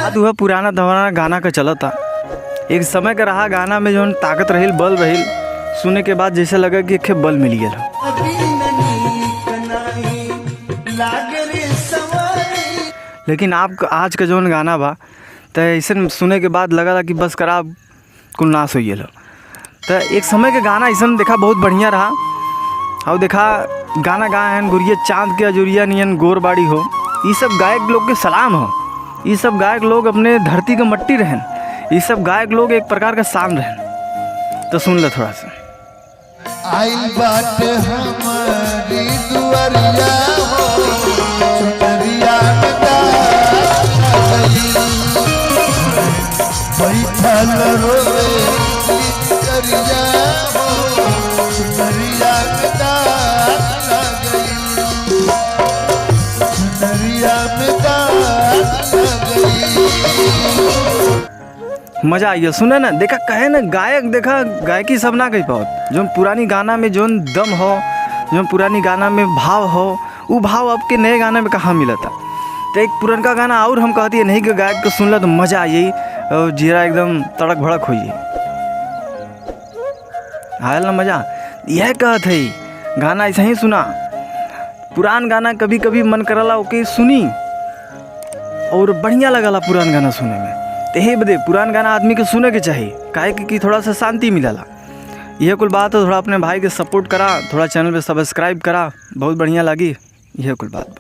बात हुआ पुराना दवाना गाना का चला था। एक समय का रहा गाना में जो ताकत रही बल रही, सुने के बाद जैसे लगा कि एक बल मिल गया। लेकिन आप आज का जौन गाना बा तो ऐसे सुने के बाद लगा कि बस करा कुल नाश हो गया। तो एक समय के गाना ऐसा देखा बहुत बढ़िया रहा। और देखा गाना गाए हैं गुरिया चाँद के अजूरिया नियन गोरबाड़ी हो, ये सब गायक लोग के सलाम हो। ये सब गायक लोग अपने धरती का मट्टी रहन, ये सब गायक लोग एक प्रकार का शान रहन। तो सुन लो थोड़ा सा। आइल बाटे हमारी दुआरिया हो, चुनरिया में बैठल रोवे चुनरिया हो, चुनरिया में चुनरिया में मजा आइए सुने ना। देखा कहे ना गायक, देखा गायकी सब ना कही पाओ। जो पुरानी गाना में जो दम हो, जो पुरानी गाना में भाव हो, वो भाव अब के नए गाने में कहाँ मिला था। तो एक पुरनका गाना और हम कहती है नहीं कि गायक को सुन ला तो मज़ा आई और जीरा एकदम तड़क भड़क हो आयल ना मज़ा। यह कहत है गाना ऐसा ही सुना। पुरान गाना कभी कभी मन करला ओके सुनी और बढ़िया लगला पुरान गाना सुने में। तो हे बदे पुरान गाना आदमी के सुने के चाहिए, काहे कि थोड़ा सा शांति मिलला। यह कुल बात है। थोड़ा अपने भाई के सपोर्ट करा, थोड़ा चैनल पे सब्सक्राइब करा, बहुत बढ़िया लगी। यह कुल बात।